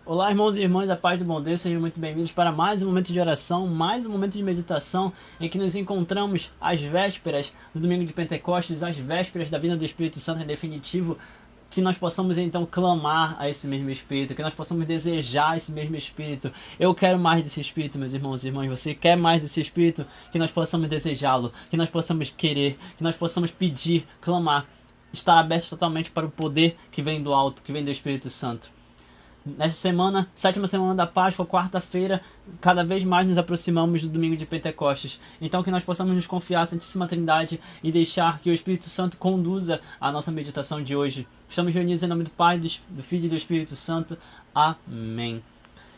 Olá, irmãos e irmãs da paz do bom Deus, sejam muito bem-vindos para mais um momento de oração, mais um momento de meditação em que nos encontramos às vésperas do domingo de Pentecostes, às vésperas da vinda do Espírito Santo em definitivo, que nós possamos então clamar a esse mesmo Espírito, que nós possamos desejar esse mesmo Espírito. Eu quero mais desse Espírito, meus irmãos e irmãs, você quer mais desse Espírito? Que nós possamos desejá-lo, que nós possamos querer, que nós possamos pedir, clamar, estar abertos totalmente para o poder que vem do alto, que vem do Espírito Santo. Nessa semana, sétima semana da Páscoa, quarta-feira, cada vez mais nos aproximamos do domingo de Pentecostes. Então que nós possamos nos confiar à Santíssima Trindade e deixar que o Espírito Santo conduza a nossa meditação de hoje. Estamos reunidos em nome do Pai, do Filho e do Espírito Santo. Amém.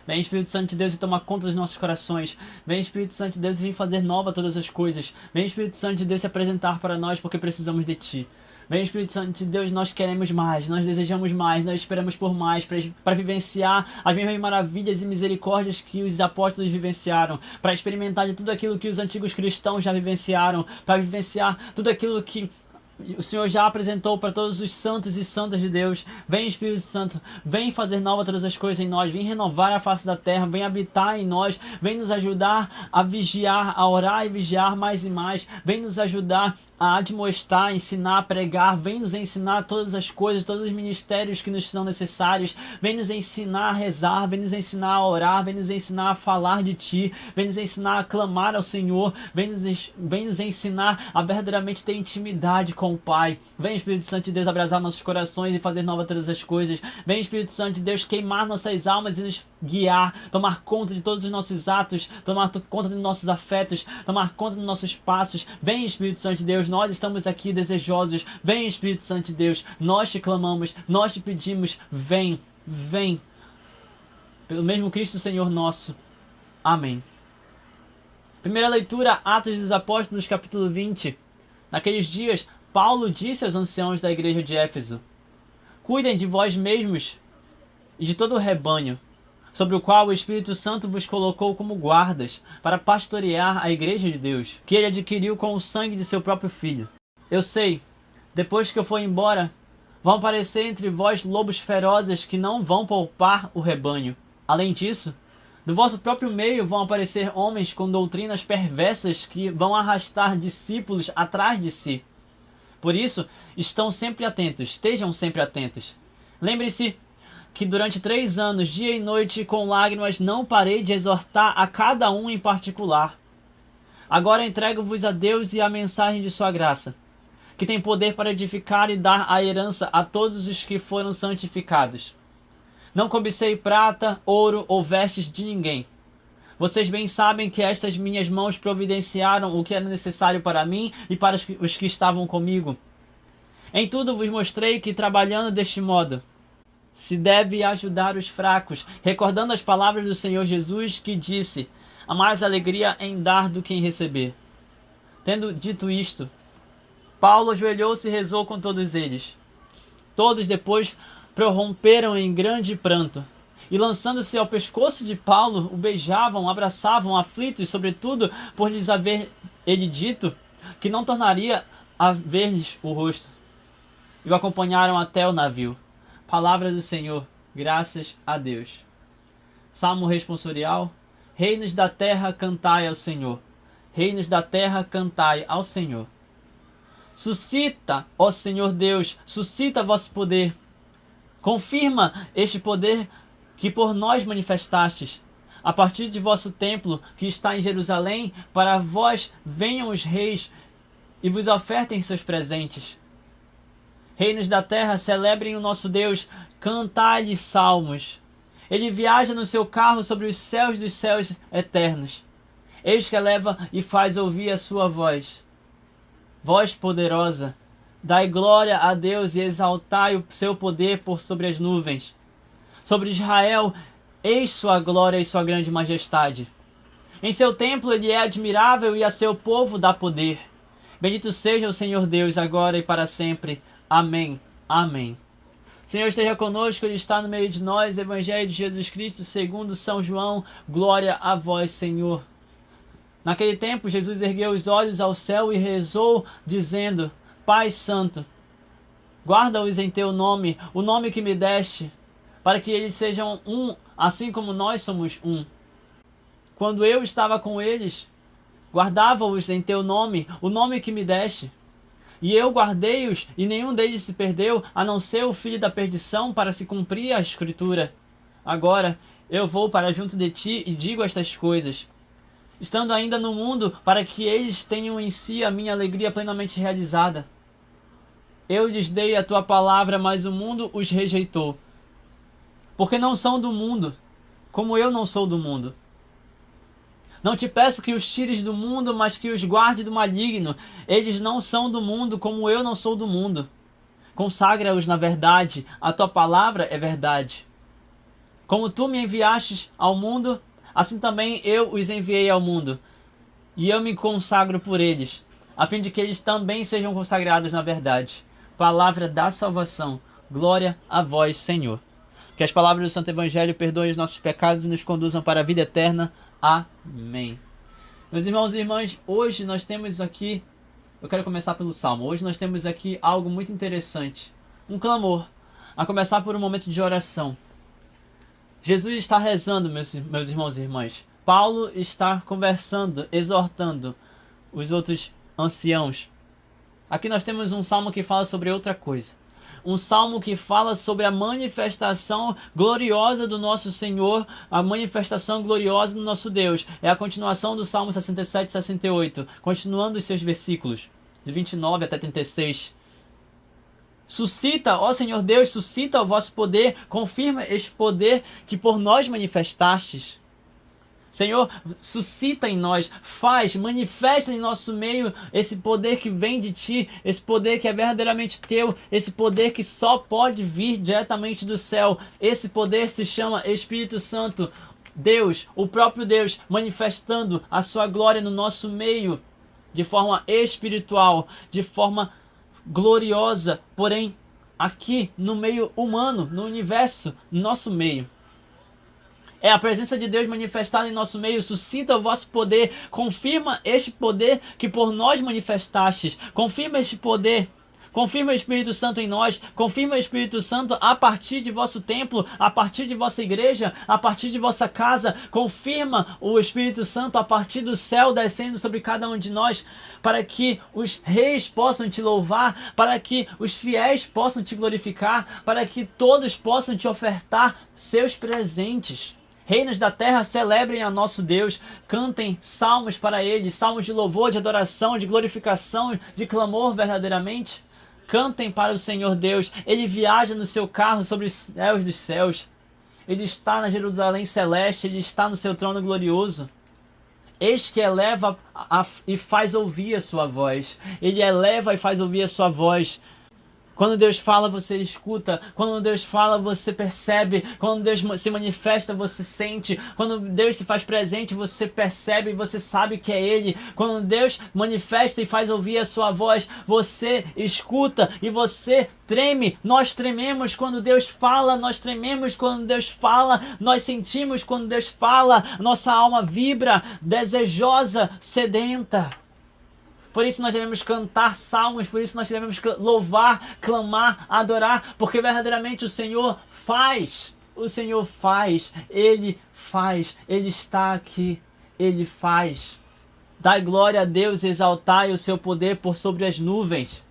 Vem Espírito Santo de Deus e toma conta dos nossos corações. Vem Espírito Santo de Deus e vem fazer nova todas as coisas. Vem Espírito Santo de Deus se apresentar para nós porque precisamos de Ti. Vem Espírito Santo de Deus, nós queremos mais, nós desejamos mais, nós esperamos por mais, para vivenciar as mesmas maravilhas e misericórdias que os apóstolos vivenciaram, para experimentar de tudo aquilo que os antigos cristãos já vivenciaram, para vivenciar tudo aquilo que o Senhor já apresentou para todos os santos e santas de Deus. Vem Espírito Santo, vem fazer nova todas as coisas em nós, vem renovar a face da terra, vem habitar em nós, vem nos ajudar a vigiar, a orar e vigiar mais e mais, vem nos ajudar a admoestar, a ensinar, a pregar, vem nos ensinar todas as coisas, todos os ministérios que nos são necessários, vem nos ensinar a rezar, vem nos ensinar a orar, vem nos ensinar a falar de Ti, vem nos ensinar a clamar ao Senhor, vem nos ensinar a verdadeiramente ter intimidade com o Pai. Vem Espírito Santo de Deus abrasar nossos corações e fazer nova todas as coisas. Vem Espírito Santo de Deus queimar nossas almas e nos guiar, tomar conta de todos os nossos atos, tomar conta dos nossos afetos, tomar conta dos nossos passos. Vem Espírito Santo de Deus, nós estamos aqui desejosos. Vem Espírito Santo de Deus, nós te clamamos, nós te pedimos, vem, vem. Pelo mesmo Cristo Senhor nosso. Amém. Primeira leitura, Atos dos Apóstolos, capítulo 20. Naqueles dias, Paulo disse aos anciãos da igreja de Éfeso: cuidem de vós mesmos e de todo o rebanho, sobre o qual o Espírito Santo vos colocou como guardas, para pastorear a igreja de Deus, que ele adquiriu com o sangue de seu próprio Filho. Eu sei, depois que eu for embora, vão aparecer entre vós lobos ferozes que não vão poupar o rebanho. Além disso, do vosso próprio meio vão aparecer homens com doutrinas perversas que vão arrastar discípulos atrás de si. Por isso, estejam sempre atentos. Lembre-se que durante 3 anos, dia e noite, com lágrimas, não parei de exortar a cada um em particular. Agora entrego-vos a Deus e a mensagem de sua graça, que tem poder para edificar e dar a herança a todos os que foram santificados. Não cobicei prata, ouro ou vestes de ninguém. Vocês bem sabem que estas minhas mãos providenciaram o que era necessário para mim e para os que estavam comigo. Em tudo vos mostrei que, trabalhando deste modo, se deve ajudar os fracos, recordando as palavras do Senhor Jesus, que disse: há mais alegria em dar do que em receber. Tendo dito isto, Paulo ajoelhou-se e rezou com todos eles. Todos depois prorromperam em grande pranto, e lançando-se ao pescoço de Paulo, o beijavam, abraçavam, aflitos, sobretudo por lhes haver ele dito que não tornaria a ver-lhes o rosto. E o acompanharam até o navio. Palavra do Senhor, graças a Deus. Salmo responsorial. Reinos da terra, cantai ao Senhor. Reinos da terra, cantai ao Senhor. Suscita, ó Senhor Deus, suscita vosso poder. Confirma este poder que por nós manifestastes. A partir de vosso templo, que está em Jerusalém, para vós venham os reis e vos ofertem seus presentes. Reinos da terra, celebrem o nosso Deus, cantai-lhe salmos. Ele viaja no seu carro sobre os céus dos céus eternos. Eis que eleva e faz ouvir a sua voz. Voz poderosa, dai glória a Deus e exaltai o seu poder por sobre as nuvens. Sobre Israel, eis sua glória e sua grande majestade. Em seu templo ele é admirável e a seu povo dá poder. Bendito seja o Senhor Deus, agora e para sempre. Amém. Amém. Senhor esteja conosco, Ele está no meio de nós. Evangelho de Jesus Cristo segundo São João. Glória a vós, Senhor. Naquele tempo, Jesus ergueu os olhos ao céu e rezou, dizendo: Pai Santo, guarda-os em teu nome, o nome que me deste, para que eles sejam um, assim como nós somos um. Quando eu estava com eles, guardava-os em teu nome, o nome que me deste. E eu guardei-os, e nenhum deles se perdeu, a não ser o filho da perdição, para se cumprir a Escritura. Agora eu vou para junto de ti e digo estas coisas, estando ainda no mundo, para que eles tenham em si a minha alegria plenamente realizada. Eu lhes dei a tua palavra, mas o mundo os rejeitou, porque não são do mundo, como eu não sou do mundo. Não te peço que os tires do mundo, mas que os guarde do maligno. Eles não são do mundo, como eu não sou do mundo. Consagra-os na verdade, a tua palavra é verdade. Como tu me enviastes ao mundo, assim também eu os enviei ao mundo. E eu me consagro por eles, a fim de que eles também sejam consagrados na verdade. Palavra da salvação. Glória a vós, Senhor. Que as palavras do Santo Evangelho perdoem os nossos pecados e nos conduzam para a vida eterna. Amém. Meus irmãos e irmãs, hoje nós temos aqui, eu quero começar pelo Salmo, hoje nós temos aqui algo muito interessante, um clamor, a começar por um momento de oração. Jesus está rezando, meus irmãos e irmãs. Paulo está conversando, exortando os outros anciãos. Aqui nós temos um salmo que fala sobre outra coisa. Um salmo que fala sobre a manifestação gloriosa do nosso Senhor, a manifestação gloriosa do nosso Deus. É a continuação do Salmo 67 e 68, continuando os seus versículos, de 29 até 36. Suscita, ó Senhor Deus, suscita o vosso poder, confirma este poder que por nós manifestastes. Senhor, suscita em nós, manifesta em nosso meio esse poder que vem de Ti, esse poder que é verdadeiramente Teu, esse poder que só pode vir diretamente do céu. Esse poder se chama Espírito Santo, Deus, o próprio Deus, manifestando a Sua glória no nosso meio, de forma espiritual, de forma gloriosa, porém aqui no meio humano, no universo, no nosso meio. É a presença de Deus manifestada em nosso meio, suscita o vosso poder, confirma este poder que por nós manifestastes, confirma este poder, confirma o Espírito Santo em nós, confirma o Espírito Santo a partir de vosso templo, a partir de vossa igreja, a partir de vossa casa, confirma o Espírito Santo a partir do céu descendo sobre cada um de nós, para que os reis possam te louvar, para que os fiéis possam te glorificar, para que todos possam te ofertar seus presentes. Reinos da terra, celebrem a nosso Deus, cantem salmos para Ele, salmos de louvor, de adoração, de glorificação, de clamor verdadeiramente. Cantem para o Senhor Deus, Ele viaja no seu carro sobre os céus dos céus. Ele está na Jerusalém celeste, Ele está no seu trono glorioso. Eis que eleva e faz ouvir a sua voz. Ele eleva e faz ouvir a sua voz. Quando Deus fala, você escuta. Quando Deus fala, você percebe. Quando Deus se manifesta, você sente. Quando Deus se faz presente, você percebe e você sabe que é Ele. Quando Deus manifesta e faz ouvir a sua voz, você escuta e você treme. Nós trememos quando Deus fala, nós trememos quando Deus fala, nós sentimos quando Deus fala. Nossa alma vibra, desejosa, sedenta. Por isso nós devemos cantar salmos, por isso nós devemos louvar, clamar, adorar, porque verdadeiramente o Senhor faz, Ele está aqui, Ele faz. Dai glória a Deus, exaltai o seu poder por sobre as nuvens.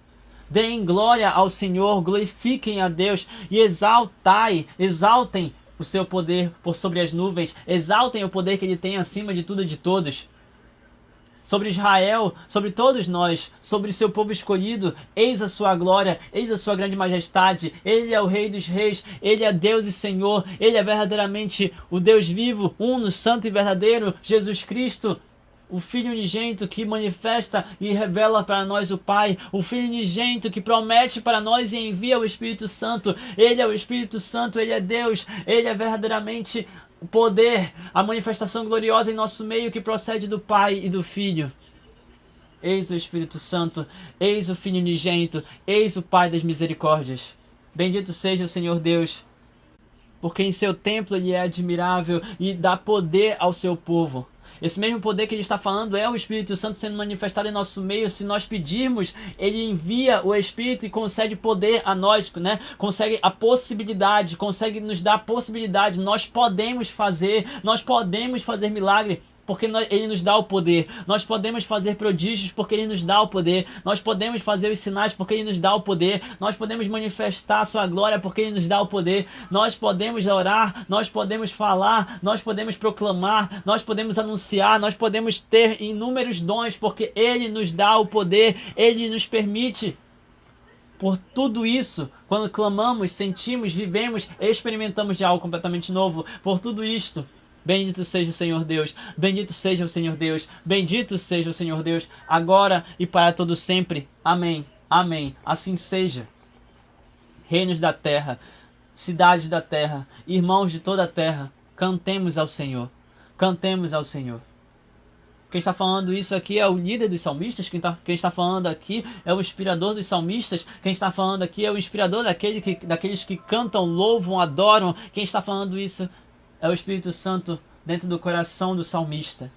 Deem glória ao Senhor, glorifiquem a Deus e exaltem o seu poder por sobre as nuvens, exaltem o poder que Ele tem acima de tudo e de todos. Sobre Israel, sobre todos nós, sobre seu povo escolhido, eis a sua glória, eis a sua grande majestade. Ele é o Rei dos Reis, Ele é Deus e Senhor, Ele é verdadeiramente o Deus vivo, uno, santo e verdadeiro, Jesus Cristo, o Filho unigênito que manifesta e revela para nós o Pai, o Filho unigênito que promete para nós e envia o Espírito Santo. Ele é o Espírito Santo, Ele é Deus, Ele é verdadeiramente o poder, a manifestação gloriosa em nosso meio que procede do Pai e do Filho. Eis o Espírito Santo, eis o Filho unigênito, eis o Pai das misericórdias. Bendito seja o Senhor Deus, porque em seu templo Ele é admirável e dá poder ao seu povo. Esse mesmo poder que ele está falando é o Espírito Santo sendo manifestado em nosso meio. Se nós pedirmos, ele envia o Espírito e concede poder a nós, né? Consegue a possibilidade, consegue nos dar a possibilidade. Nós podemos fazer milagre, porque ele nos dá o poder. Nós podemos fazer prodígios porque ele nos dá o poder. Nós podemos fazer os sinais porque ele nos dá o poder. Nós podemos manifestar a sua glória porque ele nos dá o poder. Nós podemos orar, nós podemos falar, nós podemos proclamar, nós podemos anunciar, nós podemos ter inúmeros dons porque ele nos dá o poder, ele nos permite. Por tudo isso, quando clamamos, sentimos, vivemos, experimentamos de algo completamente novo. Por tudo isto, bendito seja o Senhor Deus, bendito seja o Senhor Deus, bendito seja o Senhor Deus, agora e para todo sempre. Amém, amém, assim seja. Reinos da terra, cidades da terra, irmãos de toda a terra, cantemos ao Senhor, cantemos ao Senhor. Quem está falando isso aqui é o líder dos salmistas, quem está falando aqui é o inspirador dos salmistas, quem está falando aqui é o inspirador daqueles que cantam, louvam, adoram. Quem está falando isso é o Espírito Santo dentro do coração do salmista.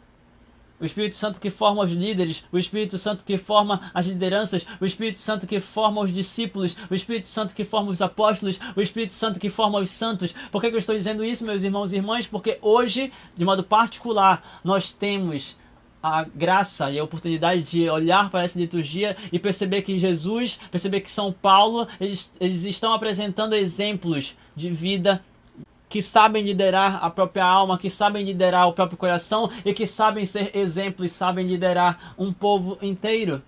O Espírito Santo que forma os líderes, o Espírito Santo que forma as lideranças, o Espírito Santo que forma os discípulos, o Espírito Santo que forma os apóstolos, o Espírito Santo que forma os santos. Por que eu estou dizendo isso, meus irmãos e irmãs? Porque hoje, de modo particular, nós temos a graça e a oportunidade de olhar para essa liturgia e perceber que Jesus, perceber que São Paulo, eles estão apresentando exemplos de vida que sabem liderar a própria alma, que sabem liderar o próprio coração e que sabem ser exemplos, sabem liderar um povo inteiro.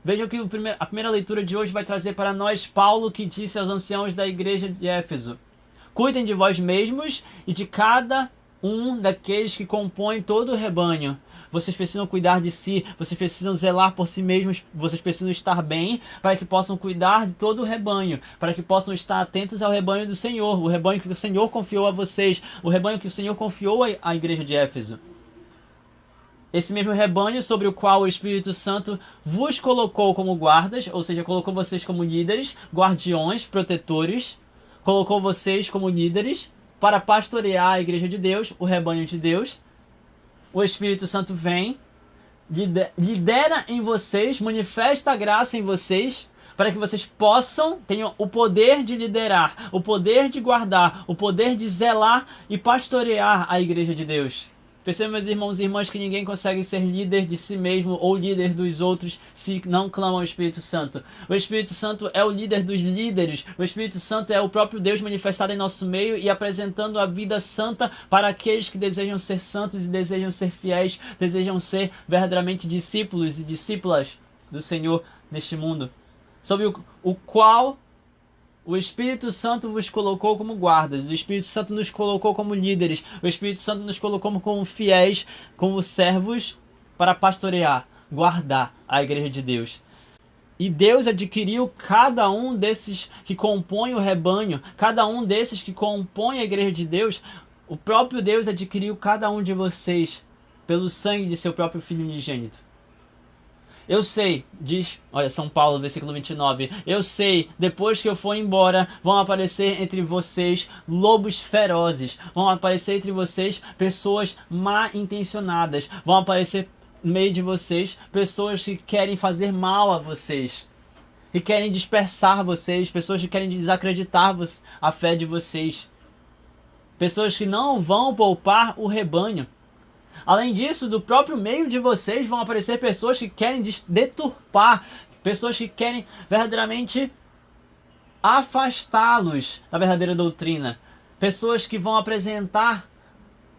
Vejam que a primeira leitura de hoje vai trazer para nós Paulo, que disse aos anciãos da igreja de Éfeso: cuidem de vós mesmos e de cada um daqueles que compõem todo o rebanho. Vocês precisam cuidar de si, vocês precisam zelar por si mesmos, vocês precisam estar bem para que possam cuidar de todo o rebanho, para que possam estar atentos ao rebanho do Senhor, o rebanho que o Senhor confiou a vocês, o rebanho que o Senhor confiou à igreja de Éfeso. Esse mesmo rebanho sobre o qual o Espírito Santo vos colocou como guardas, ou seja, colocou vocês como líderes, guardiões, protetores, colocou vocês como líderes para pastorear a igreja de Deus, o rebanho de Deus. O Espírito Santo vem, lidera em vocês, manifesta a graça em vocês, para que vocês tenham o poder de liderar, o poder de guardar, o poder de zelar e pastorear a igreja de Deus. Percebam, meus irmãos e irmãs, que ninguém consegue ser líder de si mesmo ou líder dos outros se não clama ao Espírito Santo. O Espírito Santo é o líder dos líderes. O Espírito Santo é o próprio Deus manifestado em nosso meio e apresentando a vida santa para aqueles que desejam ser santos e desejam ser fiéis, desejam ser verdadeiramente discípulos e discípulas do Senhor neste mundo. Sobre o qual o Espírito Santo vos colocou como guardas, o Espírito Santo nos colocou como líderes, o Espírito Santo nos colocou como fiéis, como servos para pastorear, guardar a igreja de Deus. E Deus adquiriu cada um desses que compõem o rebanho, cada um desses que compõem a igreja de Deus, o próprio Deus adquiriu cada um de vocês pelo sangue de seu próprio Filho unigênito. Eu sei, diz, olha, São Paulo, versículo 29, eu sei, depois que eu for embora, vão aparecer entre vocês lobos ferozes, vão aparecer entre vocês pessoas mal intencionadas, vão aparecer no meio de vocês pessoas que querem fazer mal a vocês, que querem dispersar vocês, pessoas que querem desacreditar a fé de vocês, pessoas que não vão poupar o rebanho. Além disso, do próprio meio de vocês vão aparecer pessoas que querem deturpar, pessoas que querem verdadeiramente afastá-los da verdadeira doutrina, pessoas que vão apresentar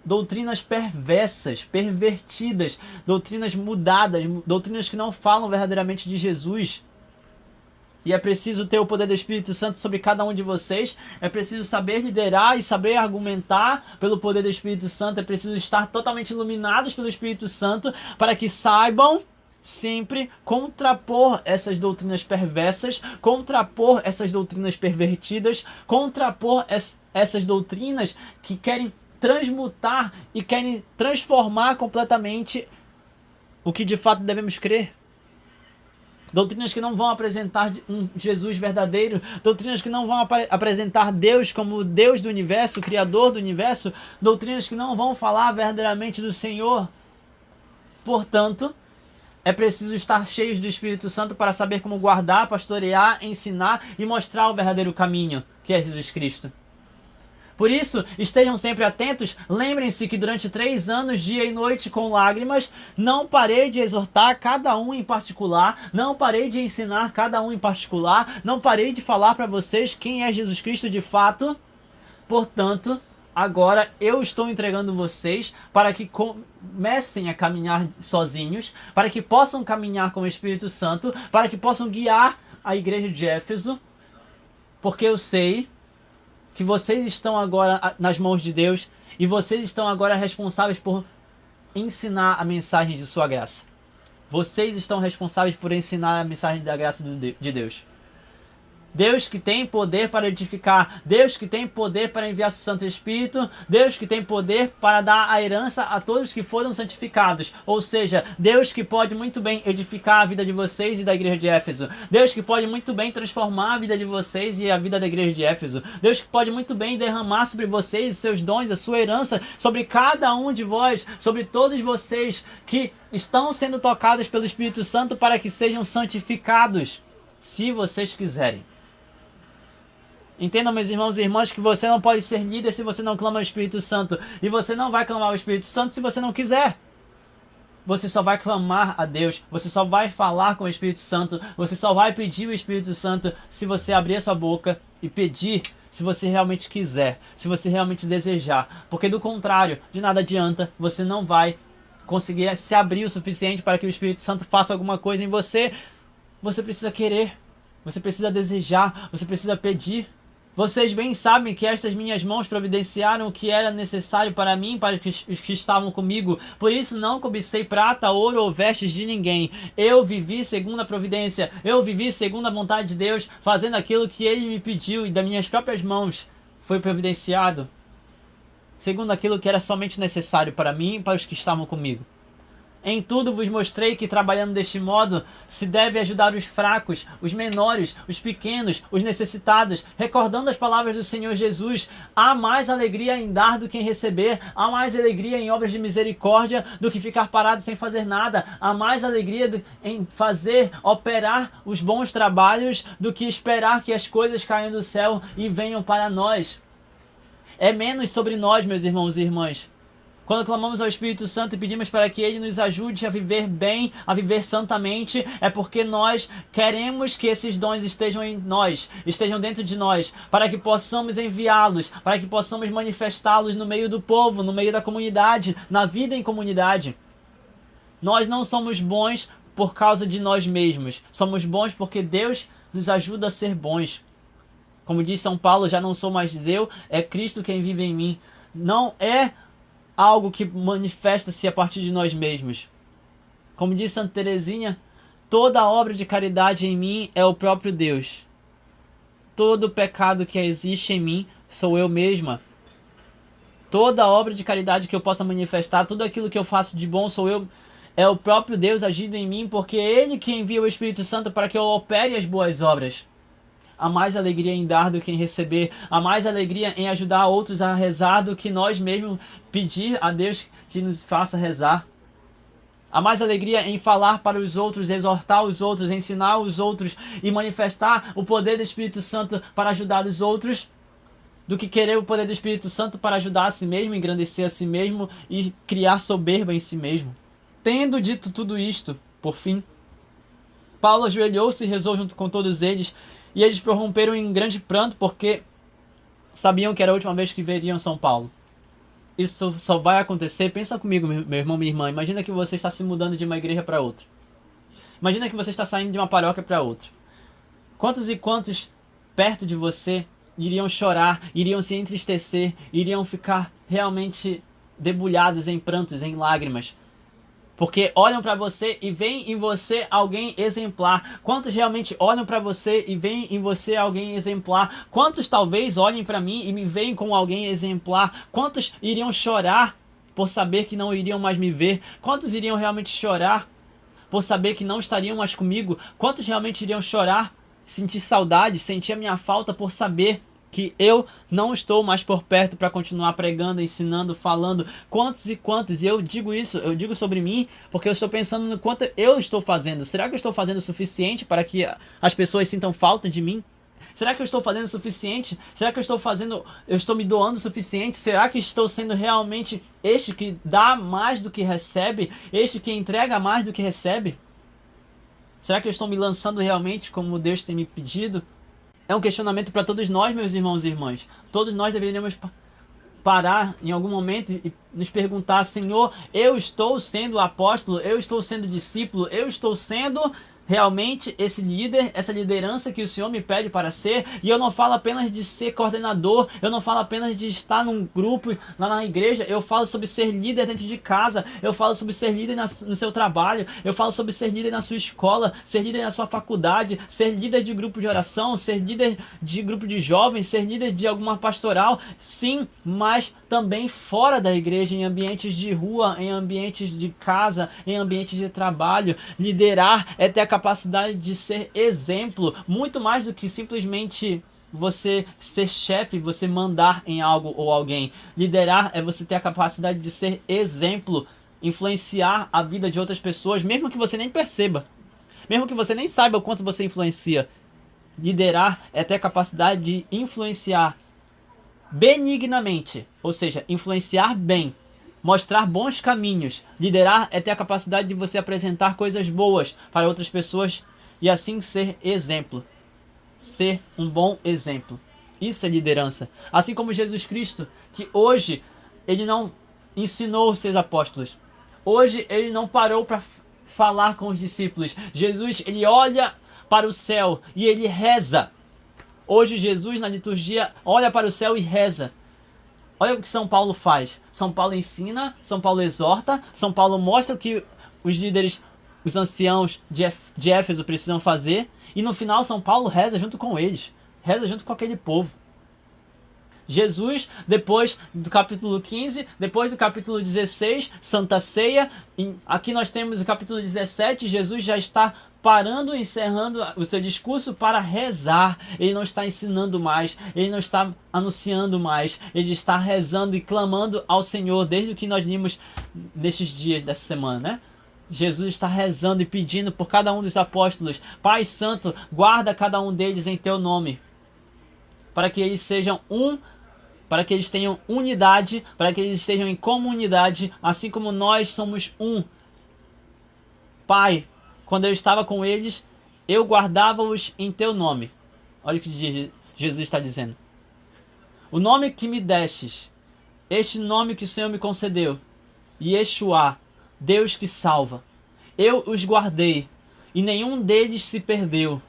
doutrinas perversas, pervertidas, doutrinas mudadas, doutrinas que não falam verdadeiramente de Jesus. E é preciso ter o poder do Espírito Santo sobre cada um de vocês. É preciso saber liderar e saber argumentar pelo poder do Espírito Santo. É preciso estar totalmente iluminados pelo Espírito Santo para que saibam sempre contrapor essas doutrinas perversas, contrapor essas doutrinas pervertidas, contrapor essas doutrinas que querem transmutar e querem transformar completamente o que de fato devemos crer. Doutrinas que não vão apresentar um Jesus verdadeiro, doutrinas que não vão apresentar Deus como Deus do universo, Criador do universo, doutrinas que não vão falar verdadeiramente do Senhor, Portanto, é preciso estar cheios do Espírito Santo para saber como guardar, pastorear, ensinar e mostrar o verdadeiro caminho, que é Jesus Cristo. Por isso, estejam sempre atentos, lembrem-se que durante 3 anos, dia e noite, com lágrimas, não parei de exortar cada um em particular, não parei de ensinar cada um em particular, não parei de falar para vocês quem é Jesus Cristo de fato. Portanto, agora eu estou entregando vocês para que comecem a caminhar sozinhos, para que possam caminhar com o Espírito Santo, para que possam guiar a igreja de Éfeso, porque eu sei que vocês estão agora nas mãos de Deus e vocês estão agora responsáveis por ensinar a mensagem de sua graça. Vocês estão responsáveis por ensinar a mensagem da graça de Deus. Deus que tem poder para edificar, Deus que tem poder para enviar seu Santo Espírito, Deus que tem poder para dar a herança a todos que foram santificados. Ou seja, Deus que pode muito bem edificar a vida de vocês e da igreja de Éfeso. Deus que pode muito bem transformar a vida de vocês e a vida da igreja de Éfeso. Deus que pode muito bem derramar sobre vocês os seus dons, a sua herança, sobre cada um de vós, sobre todos vocês que estão sendo tocados pelo Espírito Santo para que sejam santificados, se vocês quiserem. Entendam, meus irmãos e irmãs, que você não pode ser líder se você não clama o Espírito Santo. E você não vai clamar o Espírito Santo se você não quiser. Você só vai clamar a Deus. Você só vai falar com o Espírito Santo. Você só vai pedir o Espírito Santo se você abrir a sua boca e pedir, se você realmente quiser, se você realmente desejar. Porque do contrário, de nada adianta, você não vai conseguir se abrir o suficiente para que o Espírito Santo faça alguma coisa em você. Você precisa querer, você precisa desejar, você precisa pedir. Vocês bem sabem que estas minhas mãos providenciaram o que era necessário para mim e para os que estavam comigo. Por isso não cobicei prata, ouro ou vestes de ninguém. Eu vivi segundo a providência. Eu vivi segundo a vontade de Deus, fazendo aquilo que Ele me pediu e das minhas próprias mãos foi providenciado. Segundo aquilo que era somente necessário para mim e para os que estavam comigo. Em tudo vos mostrei que trabalhando deste modo se deve ajudar os fracos, os menores, os pequenos, os necessitados, recordando as palavras do Senhor Jesus. Há mais alegria em dar do que em receber, há mais alegria em obras de misericórdia do que ficar parado sem fazer nada, há mais alegria em fazer, operar os bons trabalhos do que esperar que as coisas caiam do céu e venham para nós. É menos sobre nós, meus irmãos e irmãs. Quando clamamos ao Espírito Santo e pedimos para que Ele nos ajude a viver bem, a viver santamente, é porque nós queremos que esses dons estejam em nós, estejam dentro de nós, para que possamos enviá-los, para que possamos manifestá-los no meio do povo, no meio da comunidade, na vida em comunidade. Nós não somos bons por causa de nós mesmos, somos bons porque Deus nos ajuda a ser bons. Como diz São Paulo, já não sou mais eu, é Cristo quem vive em mim. Não é algo que manifesta-se a partir de nós mesmos. Como diz Santa Teresinha, toda obra de caridade em mim é o próprio Deus. Todo pecado que existe em mim sou eu mesma. Toda obra de caridade que eu possa manifestar, tudo aquilo que eu faço de bom sou eu. É o próprio Deus agindo em mim, porque é Ele que envia o Espírito Santo para que eu opere as boas obras. Há mais alegria em dar do que em receber. Há mais alegria em ajudar outros a rezar do que nós mesmos pedir a Deus que nos faça rezar. Há mais alegria em falar para os outros, exortar os outros, ensinar os outros e manifestar o poder do Espírito Santo para ajudar os outros do que querer o poder do Espírito Santo para ajudar a si mesmo, engrandecer a si mesmo e criar soberba em si mesmo. Tendo dito tudo isto, por fim, Paulo ajoelhou-se e rezou junto com todos eles. E eles prorromperam em grande pranto porque sabiam que era a última vez que veriam São Paulo. Isso só vai acontecer, pensa comigo, meu irmão, minha irmã. Imagina que você está se mudando de uma igreja para outra. Imagina que você está saindo de uma paróquia para outra. Quantos e quantos perto de você iriam chorar, iriam se entristecer, iriam ficar realmente debulhados em prantos, em lágrimas? Porque olham para você e veem em você alguém exemplar. Quantos realmente olham para você e veem em você alguém exemplar? Quantos talvez olhem para mim e me veem como alguém exemplar? Quantos iriam chorar por saber que não iriam mais me ver? Quantos iriam realmente chorar por saber que não estariam mais comigo? Quantos realmente iriam chorar, sentir saudade, sentir a minha falta por saber que eu não estou mais por perto para continuar pregando, ensinando, falando. Quantos e quantos, e eu digo isso, eu digo sobre mim, porque eu estou pensando no quanto eu estou fazendo. Será que eu estou fazendo o suficiente para que as pessoas sintam falta de mim? Será que eu estou fazendo o suficiente? Será que eu estou me doando o suficiente? Será que estou sendo realmente este que dá mais do que recebe? Este que entrega mais do que recebe? Será que eu estou me lançando realmente como Deus tem me pedido? É um questionamento para todos nós, meus irmãos e irmãs. Todos nós deveríamos parar em algum momento e nos perguntar: Senhor, eu estou sendo apóstolo, eu estou sendo discípulo, eu estou sendo realmente esse líder, essa liderança que o Senhor me pede para ser? E eu não falo apenas de ser coordenador, eu não falo apenas de estar num grupo lá na igreja, eu falo sobre ser líder dentro de casa, eu falo sobre ser líder no seu trabalho, eu falo sobre ser líder na sua escola, ser líder na sua faculdade, ser líder de grupo de oração, ser líder de grupo de jovens, ser líder de alguma pastoral, sim, mas também fora da igreja, em ambientes de rua, em ambientes de casa, em ambientes de trabalho. Liderar é ter a capacidade de ser exemplo, muito mais do que simplesmente você ser chefe, você mandar em algo ou alguém. Liderar é você ter a capacidade de ser exemplo, influenciar a vida de outras pessoas, mesmo que você nem perceba, mesmo que você nem saiba o quanto você influencia. Liderar é ter a capacidade de influenciar benignamente, ou seja, influenciar bem, mostrar bons caminhos. Liderar é ter a capacidade de você apresentar coisas boas para outras pessoas e assim ser exemplo, ser um bom exemplo. Isso é liderança. Assim como Jesus Cristo, que hoje ele não ensinou os seus apóstolos, hoje ele não parou para falar com os discípulos. Jesus, ele olha para o céu e ele reza. Hoje Jesus na liturgia olha para o céu e reza. Olha o que São Paulo faz. São Paulo ensina, São Paulo exorta, São Paulo mostra o que os líderes, os anciãos de Éfeso precisam fazer. E no final São Paulo reza junto com eles. Reza junto com aquele povo. Jesus, depois do capítulo 15, depois do capítulo 16, Santa Ceia. Aqui nós temos o capítulo 17, Jesus já está parando, encerrando o seu discurso para rezar. Ele não está ensinando mais, ele não está anunciando mais, ele está rezando e clamando ao Senhor, desde o que nós vimos nestes dias dessa semana, né? Jesus está rezando e pedindo por cada um dos apóstolos: Pai Santo, guarda cada um deles em teu nome, para que eles sejam um, para que eles tenham unidade, para que eles estejam em comunidade, assim como nós somos um. Pai, quando eu estava com eles, eu guardava-os em teu nome. Olha o que Jesus está dizendo. O nome que me destes, este nome que o Senhor me concedeu, Yeshua, Deus que salva, eu os guardei, e nenhum deles se perdeu,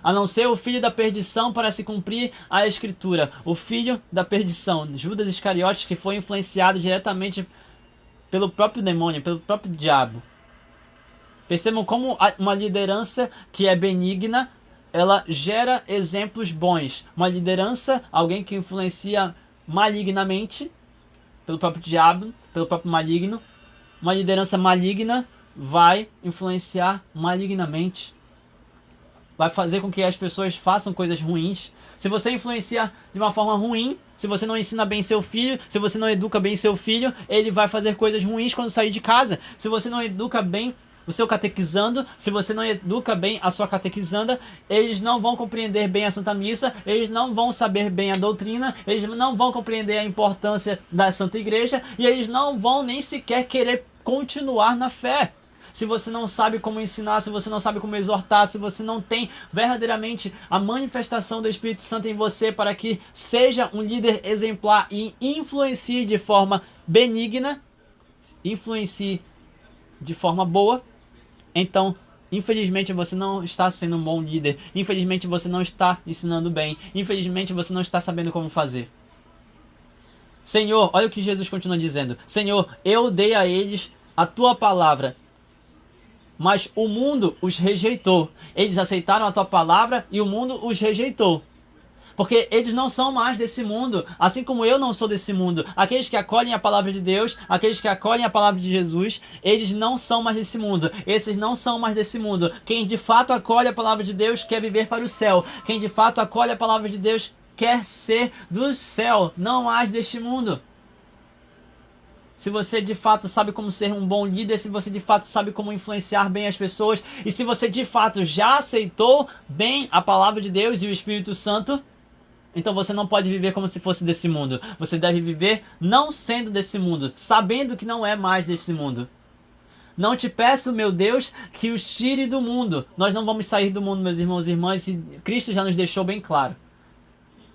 a não ser o filho da perdição, para se cumprir a escritura. O filho da perdição, Judas Iscariotes, que foi influenciado diretamente pelo próprio demônio, pelo próprio diabo. Percebam como uma liderança que é benigna, ela gera exemplos bons. Uma liderança, alguém que influencia malignamente, pelo próprio diabo, pelo próprio maligno. Uma liderança maligna vai influenciar malignamente. Vai fazer com que as pessoas façam coisas ruins. Se você influencia de uma forma ruim, se você não ensina bem seu filho, se você não educa bem seu filho, ele vai fazer coisas ruins quando sair de casa. Se você não educa bem o seu catequizando, se você não educa bem a sua catequizanda, eles não vão compreender bem a Santa Missa, eles não vão saber bem a doutrina, eles não vão compreender a importância da Santa Igreja, e eles não vão nem sequer querer continuar na fé. Se você não sabe como ensinar, se você não sabe como exortar, se você não tem verdadeiramente a manifestação do Espírito Santo em você para que seja um líder exemplar e influencie de forma benigna, influencie de forma boa, então, infelizmente, você não está sendo um bom líder. Infelizmente, você não está ensinando bem. Infelizmente, você não está sabendo como fazer. Senhor, olha o que Jesus continua dizendo. Senhor, eu dei a eles a tua palavra, mas o mundo os rejeitou. Eles aceitaram a tua palavra e o mundo os rejeitou. Porque eles não são mais desse mundo, assim como eu não sou desse mundo. Aqueles que acolhem a palavra de Deus, aqueles que acolhem a palavra de Jesus, eles não são mais desse mundo. Esses não são mais desse mundo. Quem de fato acolhe a palavra de Deus quer viver para o céu. Quem de fato acolhe a palavra de Deus quer ser do céu, não mais deste mundo. Se você de fato sabe como ser um bom líder, se você de fato sabe como influenciar bem as pessoas, e se você de fato já aceitou bem a palavra de Deus e o Espírito Santo, então você não pode viver como se fosse desse mundo. Você deve viver não sendo desse mundo, sabendo que não é mais desse mundo. Não te peço, meu Deus, que os tire do mundo. Nós não vamos sair do mundo, meus irmãos e irmãs, e Cristo já nos deixou bem claro.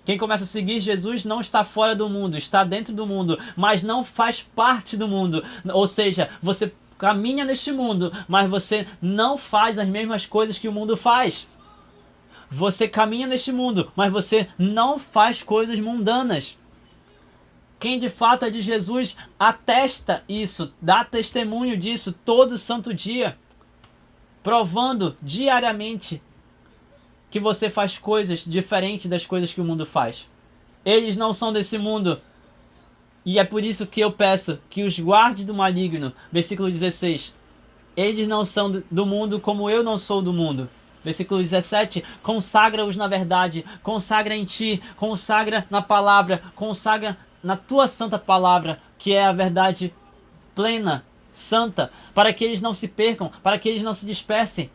Quem começa a seguir Jesus não está fora do mundo, está dentro do mundo, mas não faz parte do mundo. Ou seja, você caminha neste mundo, mas você não faz as mesmas coisas que o mundo faz. Você caminha neste mundo, mas você não faz coisas mundanas. Quem de fato é de Jesus atesta isso, dá testemunho disso todo santo dia, provando diariamente que você faz coisas diferentes das coisas que o mundo faz. Eles não são desse mundo, e é por isso que eu peço que os guarde do maligno. Versículo 16. Eles não são do mundo como eu não sou do mundo. Versículo 17, consagra-os na verdade, consagra em ti, consagra na palavra, consagra na tua santa palavra, que é a verdade plena, santa, para que eles não se percam, para que eles não se dispersem.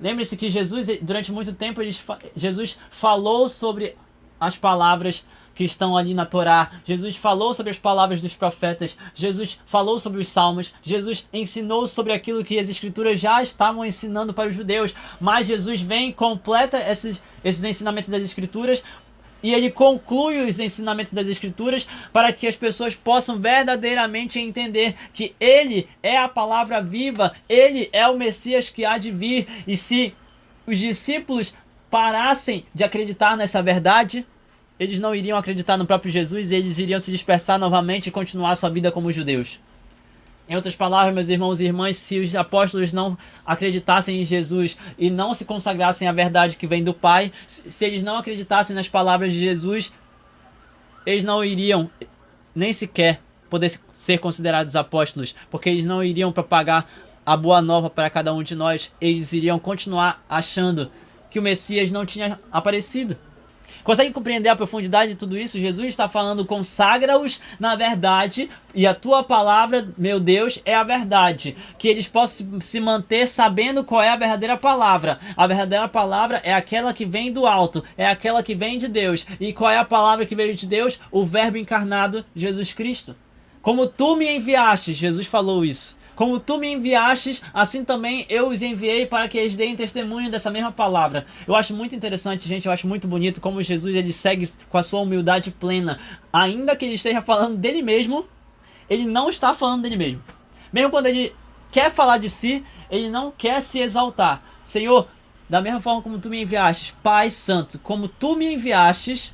Lembre-se que Jesus, durante muito tempo, Jesus falou sobre as palavras que estão ali na Torá. Jesus falou sobre as palavras dos profetas. Jesus falou sobre os salmos. Jesus ensinou sobre aquilo que as escrituras já estavam ensinando para os judeus. Mas Jesus vem e completa esses ensinamentos das escrituras, e ele conclui os ensinamentos das escrituras para que as pessoas possam verdadeiramente entender que ele é a palavra viva, ele é o Messias que há de vir. E se os discípulos parassem de acreditar nessa verdade, eles não iriam acreditar no próprio Jesus, e eles iriam se dispersar novamente e continuar sua vida como judeus. Em outras palavras, meus irmãos e irmãs, se os apóstolos não acreditassem em Jesus e não se consagrassem à verdade que vem do Pai, se eles não acreditassem nas palavras de Jesus, eles não iriam nem sequer poder ser considerados apóstolos, porque eles não iriam propagar a boa nova para cada um de nós. Eles iriam continuar achando que o Messias não tinha aparecido. Consegue compreender a profundidade de tudo isso? Jesus está falando: consagra-os na verdade, e a tua palavra, meu Deus, é a verdade. Que eles possam se manter sabendo qual é a verdadeira palavra. A verdadeira palavra é aquela que vem do alto, é aquela que vem de Deus. E qual é a palavra que veio de Deus? O Verbo encarnado, Jesus Cristo. Como tu me enviaste, Jesus falou isso. Como tu me enviastes, assim também eu os enviei para que eles deem testemunho dessa mesma palavra. Eu acho muito interessante, gente, eu acho muito bonito como Jesus ele segue com a sua humildade plena. Ainda que ele esteja falando dele mesmo, ele não está falando dele mesmo. Mesmo quando ele quer falar de si, ele não quer se exaltar. Senhor, da mesma forma como tu me enviastes, Pai Santo, como tu me enviastes,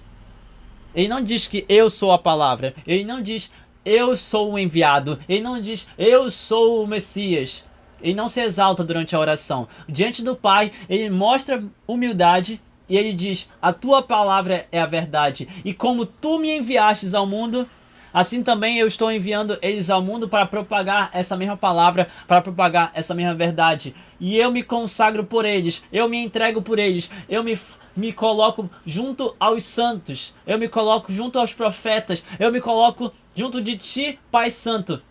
ele não diz que eu sou a palavra, ele não diz eu sou o enviado, ele não diz eu sou o Messias. Ele não se exalta durante a oração. Diante do Pai, ele mostra humildade e ele diz: a tua palavra é a verdade. E como tu me enviastes ao mundo, assim também eu estou enviando eles ao mundo para propagar essa mesma palavra, para propagar essa mesma verdade. E eu me consagro por eles, eu me entrego por eles, eu me coloco junto aos santos, eu me coloco junto aos profetas, eu me coloco junto de ti, Pai Santo.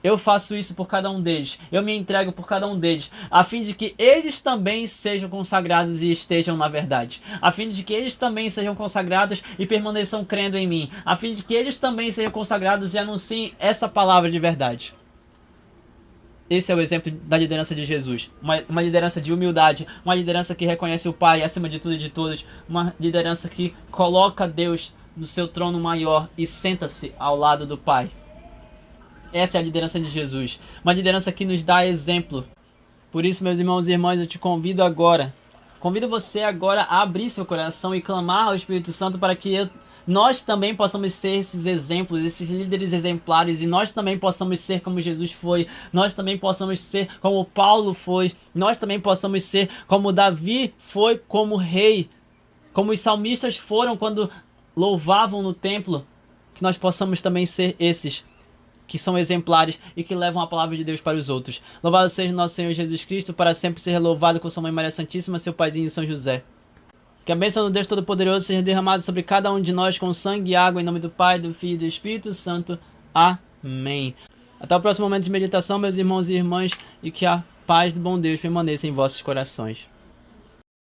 Eu faço isso por cada um deles, eu me entrego por cada um deles, a fim de que eles também sejam consagrados e estejam na verdade, a fim de que eles também sejam consagrados e permaneçam crendo em mim, a fim de que eles também sejam consagrados e anunciem essa palavra de verdade. Esse é o exemplo da liderança de Jesus, uma liderança de humildade, uma liderança que reconhece o Pai acima de tudo e de todos, uma liderança que coloca Deus no seu trono maior e senta-se ao lado do Pai. Essa é a liderança de Jesus, uma liderança que nos dá exemplo. Por isso, meus irmãos e irmãs, eu te convido você agora a abrir seu coração e clamar ao Espírito Santo para que nós também possamos ser esses exemplos, esses líderes exemplares, e nós também possamos ser como Jesus foi, nós também possamos ser como Paulo foi, nós também possamos ser como Davi foi como rei, como os salmistas foram quando louvavam no templo, que nós possamos também ser esses que são exemplares e que levam a palavra de Deus para os outros. Louvado seja nosso Senhor Jesus Cristo, para sempre ser louvado com sua Mãe Maria Santíssima, seu Paizinho São José. Que a bênção do Deus Todo-Poderoso seja derramada sobre cada um de nós com sangue e água, em nome do Pai, do Filho e do Espírito Santo. Amém. Até o próximo momento de meditação, meus irmãos e irmãs, e que a paz do bom Deus permaneça em vossos corações.